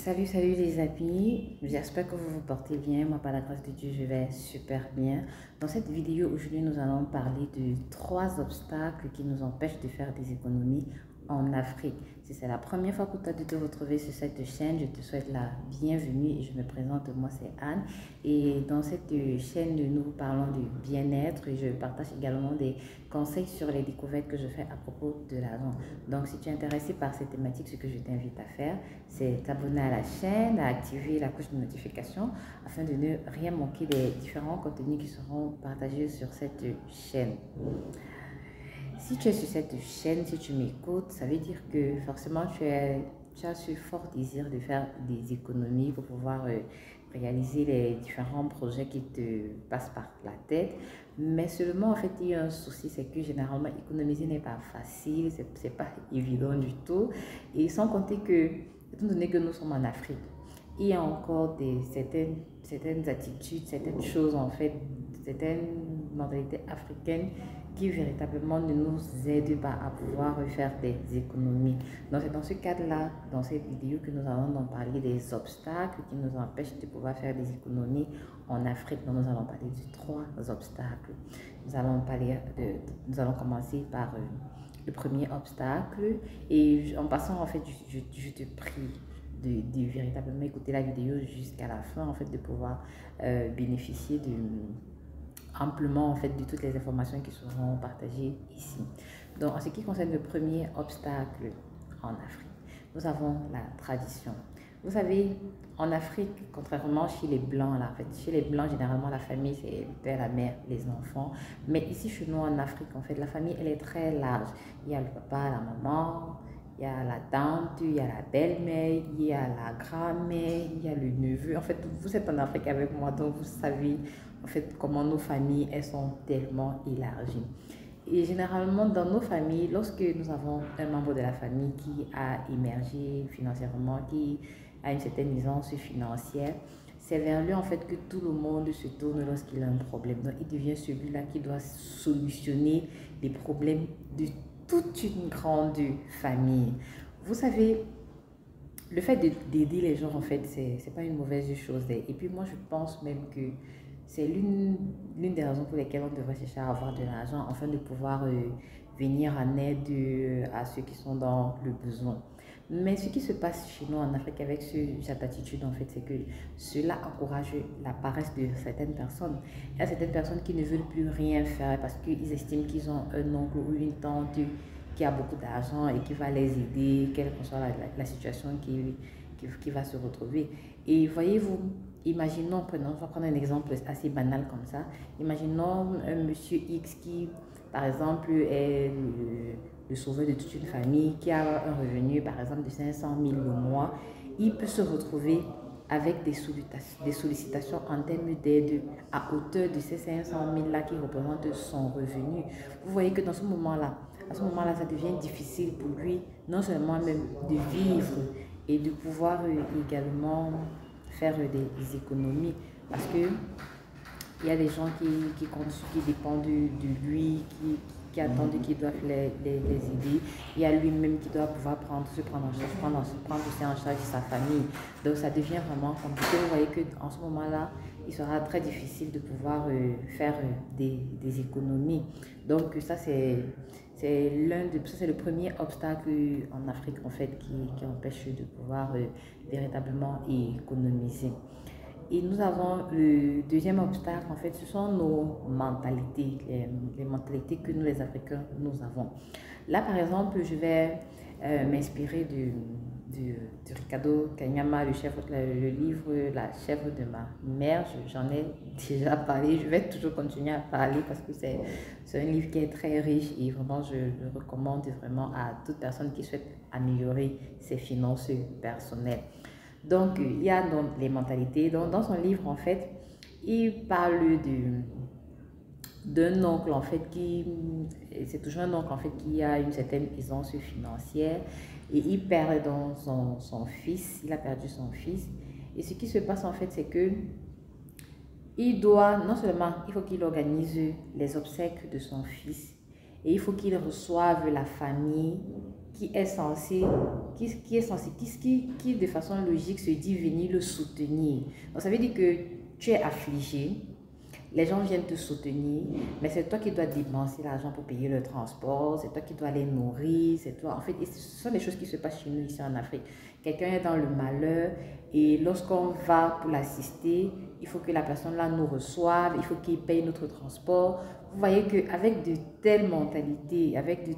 Salut les amis, j'espère que vous vous portez bien. Moi, par la grâce de Dieu, je vais super bien. Dans cette vidéo, aujourd'hui, nous allons parler de 3 obstacles qui nous empêchent de faire des économies en Afrique. Si c'est la première fois que tu as de te retrouver sur cette chaîne, je te souhaite la bienvenue et je me présente, moi c'est Anne. Et dans cette chaîne, nous parlons du bien-être et je partage également des conseils sur les découvertes que je fais à propos de l'argent. Donc, si tu es intéressé par cette thématique, ce que je t'invite à faire, c'est t'abonner à la chaîne, à activer la cloche de notification afin de ne rien manquer des différents contenus qui seront partagés sur cette chaîne. Si tu es sur cette chaîne, si tu m'écoutes, ça veut dire que forcément tu as ce fort désir de faire des économies pour pouvoir réaliser les différents projets qui te passent par la tête. Mais seulement, en fait, il y a un souci, c'est que généralement, économiser n'est pas facile, c'est pas évident du tout. Et sans compter que, étant donné que nous sommes en Afrique, il y a encore certaines attitudes, certaines choses, en fait, certaines mentalités africaines qui véritablement ne nous aident pas à pouvoir faire des économies. Donc c'est dans ce cadre-là, dans cette vidéo, que nous allons donc parler des obstacles qui nous empêchent de pouvoir faire des économies en Afrique. Donc nous allons parler de 3 obstacles. Nous allons commencer par le premier obstacle et en passant, en fait, je te prie de véritablement écouter la vidéo jusqu'à la fin, en fait, de pouvoir bénéficier amplement, en fait, de toutes les informations qui seront partagées ici. Donc en ce qui concerne le premier obstacle en Afrique, nous avons la tradition. Vous savez, en Afrique, contrairement chez les Blancs, là, en fait, chez les Blancs, généralement, la famille, c'est le père, la mère, les enfants. Mais ici, chez nous, en Afrique, en fait, la famille, elle est très large. Il y a le papa, la maman, il y a la tante, il y a la belle-mère, il y a la grand-mère, il y a le neveu. En fait, vous êtes en Afrique avec moi, donc vous savez, en fait, comment nos familles, elles sont tellement élargies. Et généralement, dans nos familles, lorsque nous avons un membre de la famille qui a émergé financièrement, qui a une certaine aisance financière, c'est vers lui en fait que tout le monde se tourne lorsqu'il a un problème. Donc, il devient celui-là qui doit solutionner les problèmes de toute une grande famille. Vous savez, le fait d'aider les gens, en fait, c'est pas une mauvaise chose. Et puis moi, je pense même que c'est l'une des raisons pour lesquelles on devrait chercher à avoir de l'argent afin de pouvoir venir en aide à ceux qui sont dans le besoin. Mais ce qui se passe chez nous en Afrique avec cette attitude, en fait, c'est que cela encourage la paresse de certaines personnes. Il y a certaines personnes qui ne veulent plus rien faire parce qu'ils estiment qu'ils ont un oncle ou une tante qui a beaucoup d'argent et qui va les aider, quelle que soit la situation qui va se retrouver. Et voyez-vous, imaginons, on va prendre un exemple assez banal comme ça. Imaginons un monsieur X qui, par exemple, est le sauveur de toute une famille, qui a un revenu, par exemple, de 500 000 le mois. Il peut se retrouver avec des sollicitations en termes d'aide à hauteur de ces 500 000 là qui représentent son revenu. Vous voyez que dans ce moment-là, à ce moment-là, ça devient difficile pour lui, non seulement même de vivre et de pouvoir également faire des économies. Parce que il y a des gens qui dépendent de lui, qui attendent qu'ils doivent les aider. Il y a lui-même qui doit pouvoir se prendre en charge, prendre aussi en charge sa famille. Donc ça devient vraiment compliqué. Vous voyez qu'en ce moment-là, il sera très difficile de pouvoir faire des économies. Donc ça, c'est le premier obstacle en Afrique, en fait, qui empêche de pouvoir véritablement économiser. Et nous avons le deuxième obstacle, en fait, ce sont nos mentalités, les mentalités que nous, les Africains, nous avons. Là, par exemple, je vais m'inspirer de Ricardo Kanyama, le livre La chèvre de ma mère. J'en ai déjà parlé, je vais toujours continuer à parler parce que c'est un livre qui est très riche et vraiment, je le recommande vraiment à toute personne qui souhaite améliorer ses finances personnelles. Donc, il y a donc les mentalités. Donc, dans son livre, en fait, il parle d'un oncle, en fait, c'est toujours un oncle, en fait, qui a une certaine aisance financière et il perd donc son fils, il a perdu son fils. Et ce qui se passe, en fait, c'est que non seulement, il faut qu'il organise les obsèques de son fils et il faut qu'il reçoive la famille qui est censé, qui de façon logique se dit venir le soutenir. Donc ça veut dire que tu es affligé, les gens viennent te soutenir, mais c'est toi qui dois dépenser l'argent pour payer le transport, c'est toi qui dois les nourrir, c'est toi. En fait, et ce sont des choses qui se passent chez nous ici en Afrique. Quelqu'un est dans le malheur et lorsqu'on va pour l'assister, il faut que la personne là nous reçoive, il faut qu'il paye notre transport. Vous voyez qu'avec de telles mentalités, avec de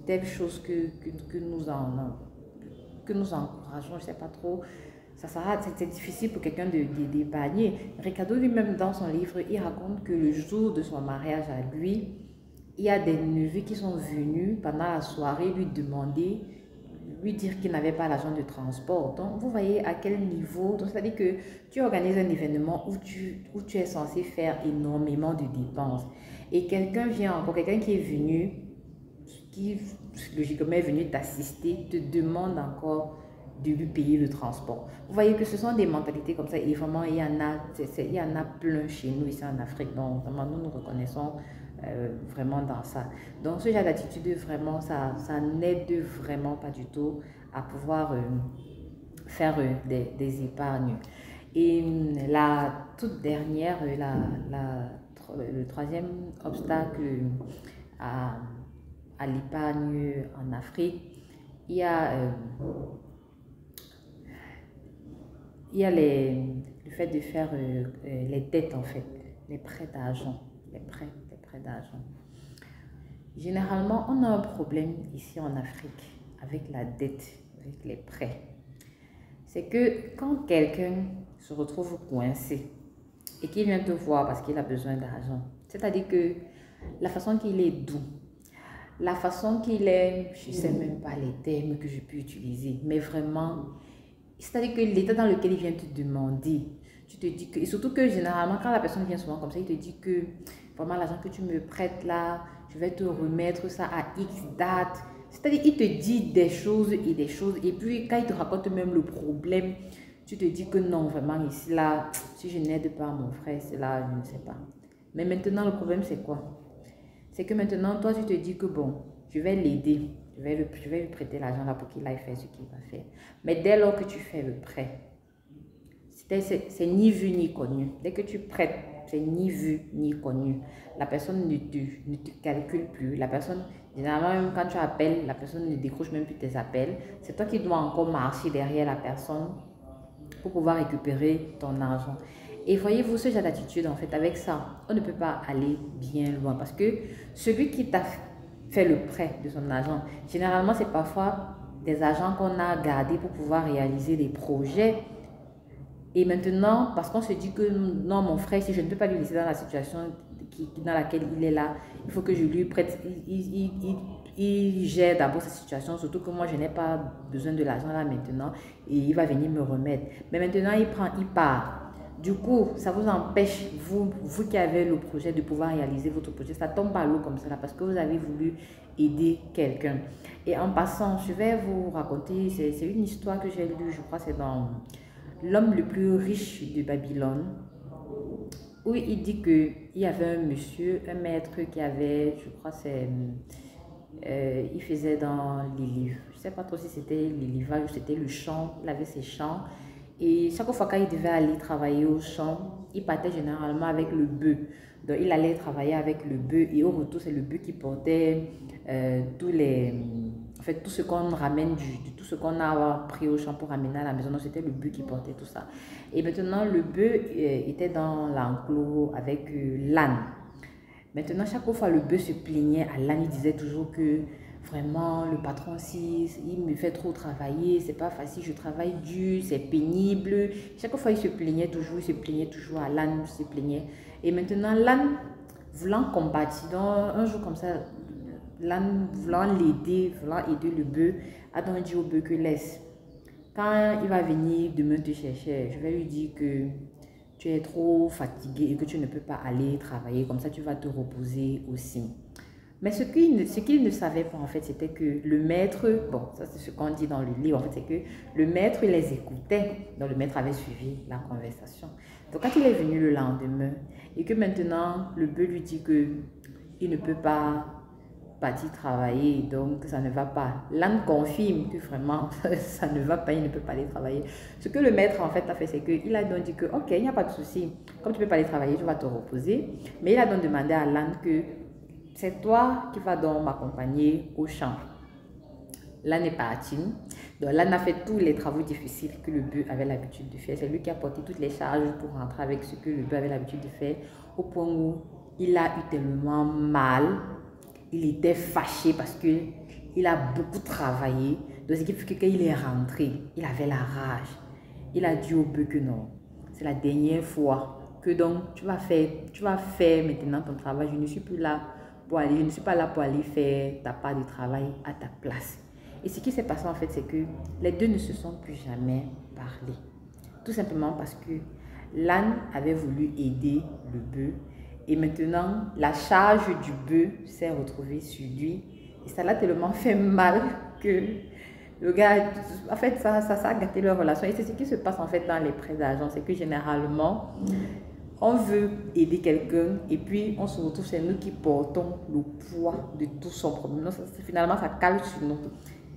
telles choses que nous encourageons, je ne sais pas trop, c'est difficile pour quelqu'un d'épargner. Ricardo lui-même dans son livre, il raconte que le jour de son mariage à lui, il y a des neveux qui sont venus pendant la soirée lui demander, lui dire qu'il n'avait pas l'argent de transport. Donc vous voyez à quel niveau, donc c'est-à-dire que tu organises un événement où tu es censé faire énormément de dépenses. Et quelqu'un vient encore, quelqu'un qui est venu, qui logiquement est venu t'assister, te demande encore de lui payer le transport. Vous voyez que ce sont des mentalités comme ça et vraiment il y en a plein chez nous ici en Afrique. Donc vraiment nous nous reconnaissons vraiment dans ça. Donc ce genre d'attitude vraiment ça n'aide vraiment pas du tout à pouvoir faire des épargnes. Et la toute dernière, le troisième obstacle à l'épargne en Afrique, il y a le fait de faire les dettes en fait, les prêts d'argent, les prêts d'argent. Généralement, on a un problème ici en Afrique avec la dette, avec les prêts. C'est que quand quelqu'un se retrouve coincé et qu'il vient te voir parce qu'il a besoin d'argent, c'est-à-dire que la façon qu'il est doux, la façon qu'il est, je ne sais même pas les termes que je peux utiliser, mais vraiment, c'est-à-dire que l'état dans lequel il vient te demander, tu te dis que, et surtout que généralement quand la personne vient souvent comme ça, il te dit que vraiment l'argent que tu me prêtes là, je vais te remettre ça à X date. C'est-à-dire il te dit des choses et des choses et puis quand il te raconte même le problème, tu te dis que non, vraiment ici là, si je n'aide pas mon frère, c'est là, je ne sais pas. Mais maintenant le problème c'est quoi? C'est que maintenant toi tu te dis que bon, je vais l'aider. Je vais lui prêter l'argent là pour qu'il aille faire ce qu'il va faire. Mais dès lors que tu fais le prêt, c'est ni vu ni connu. Dès que tu prêtes, c'est ni vu ni connu. La personne ne te calcule plus. La personne, généralement, même quand tu appelles, la personne ne décroche même plus tes appels. C'est toi qui dois encore marcher derrière la personne pour pouvoir récupérer ton argent. Et voyez-vous, ce genre d'attitude, en fait, avec ça, on ne peut pas aller bien loin. Parce que celui qui t'a fait le prêt de son argent, généralement, c'est parfois des argents qu'on a gardés pour pouvoir réaliser des projets. Et maintenant, parce qu'on se dit que non, mon frère, si je ne peux pas lui laisser dans la situation dans laquelle il est là, il faut que je lui prête. Il gère d'abord sa situation, surtout que moi, je n'ai pas besoin de l'argent là maintenant et il va venir me remettre. Mais maintenant, il part. Du coup, ça vous empêche, vous qui avez le projet, de pouvoir réaliser votre projet. Ça tombe à l'eau comme ça là parce que vous avez voulu aider quelqu'un. Et en passant, je vais vous raconter, c'est une histoire que j'ai lue, je crois c'est dans L'homme le plus riche de Babylone, où il dit qu'il y avait un monsieur, un maître qui avait, je crois il faisait dans les livres. Je ne sais pas trop si c'était l'élevage ou c'était le champ, il avait ses champs. Et chaque fois qu'il devait aller travailler au champ, il partait généralement avec le bœuf. Donc il allait travailler avec le bœuf et au retour, c'est le bœuf qui portait tout ce qu'on ramène, tout ce qu'on a pris au champ pour ramener à la maison. Donc c'était le bœuf qui portait tout ça. Et maintenant, le bœuf était dans l'enclos avec l'âne. Maintenant, chaque fois, le bœuf se plaignait à l'âne, il disait toujours que vraiment, le patron, il me fait trop travailler, c'est pas facile, je travaille dur, c'est pénible. Chaque fois, il se plaignait toujours à l'âne, il se plaignait. Et maintenant, l'âne, voulant combattre, donc un jour comme ça, l'âne voulant l'aider, voulant aider le bœuf, a donc dit au bœuf que laisse. Quand il va venir demain te chercher, je vais lui dire que tu es trop fatigué et que tu ne peux pas aller travailler, comme ça tu vas te reposer aussi. Mais ce qu'il ne savait pas en fait, c'était que le maître, bon, ça c'est ce qu'on dit dans le livre, en fait, c'est que le maître il les écoutait, donc le maître avait suivi la conversation. Donc quand il est venu le lendemain et que maintenant le bœuf lui dit que il ne peut pas parti travailler, donc ça ne va pas. L'âne confirme que vraiment ça ne va pas, il ne peut pas aller travailler. Ce que le maître en fait a fait, c'est qu'il a donc dit que ok, il n'y a pas de souci, comme tu ne peux pas aller travailler, tu vas te reposer. Mais il a donc demandé à l'âne que c'est toi qui vas donc m'accompagner au champ. L'âne est parti. Donc l'âne a fait tous les travaux difficiles que le bœuf avait l'habitude de faire. C'est lui qui a porté toutes les charges pour rentrer avec ce que le bœuf avait l'habitude de faire, au point où il a eu tellement mal. Il était fâché parce que il a beaucoup travaillé. Donc, ce qui fait que quand il est rentré, il avait la rage. Il a dit au bœuf que non, c'est la dernière fois que donc tu vas faire maintenant ton travail. Je ne suis plus là pour aller, je ne suis pas là pour aller faire ta part de travail à ta place. Et ce qui s'est passé en fait, c'est que les deux ne se sont plus jamais parlé. Tout simplement parce que l'âne avait voulu aider le bœuf. Et maintenant, la charge du bœuf s'est retrouvée sur lui. Et ça l'a tellement fait mal que le gars, en fait, ça a gâté leur relation. Et c'est ce qui se passe en fait dans les prêts d'argent. C'est que généralement, on veut aider quelqu'un et puis on se retrouve, c'est nous qui portons le poids de tout son problème. Donc, finalement, ça cale sur nous.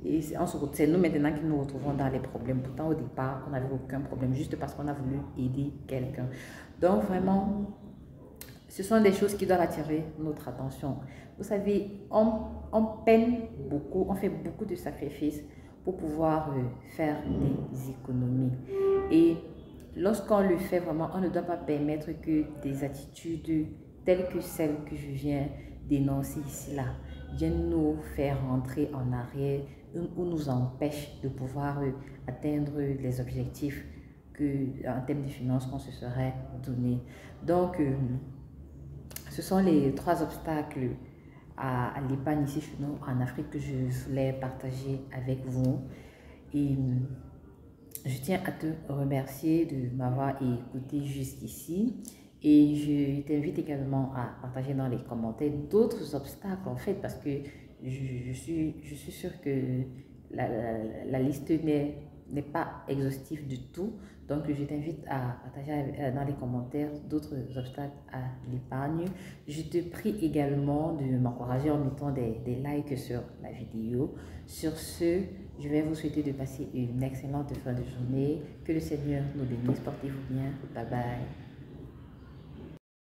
Et c'est nous maintenant qui nous retrouvons dans les problèmes. Pourtant, au départ, on n'avait aucun problème, juste parce qu'on a voulu aider quelqu'un. Donc, vraiment, ce sont des choses qui doivent attirer notre attention. Vous savez, on peine beaucoup, on fait beaucoup de sacrifices pour pouvoir faire des économies. Et lorsqu'on le fait vraiment, on ne doit pas permettre que des attitudes telles que celles que je viens d'énoncer ici là viennent nous faire rentrer en arrière ou nous empêchent de pouvoir atteindre les objectifs en termes de finances qu'on se serait donné. Donc, ce sont les 3 obstacles à l'épargne ici chez nous en Afrique que je voulais partager avec vous. Et je tiens à te remercier de m'avoir écouté jusqu'ici. Et je t'invite également à partager dans les commentaires d'autres obstacles en fait, parce que je suis sûre que la liste n'est pas exhaustive du tout. Donc, je t'invite à partager dans les commentaires d'autres obstacles à l'épargne. Je te prie également de m'encourager en mettant des likes sur la vidéo. Sur ce, je vais vous souhaiter de passer une excellente fin de journée. Que le Seigneur nous bénisse. Portez-vous bien. Bye bye.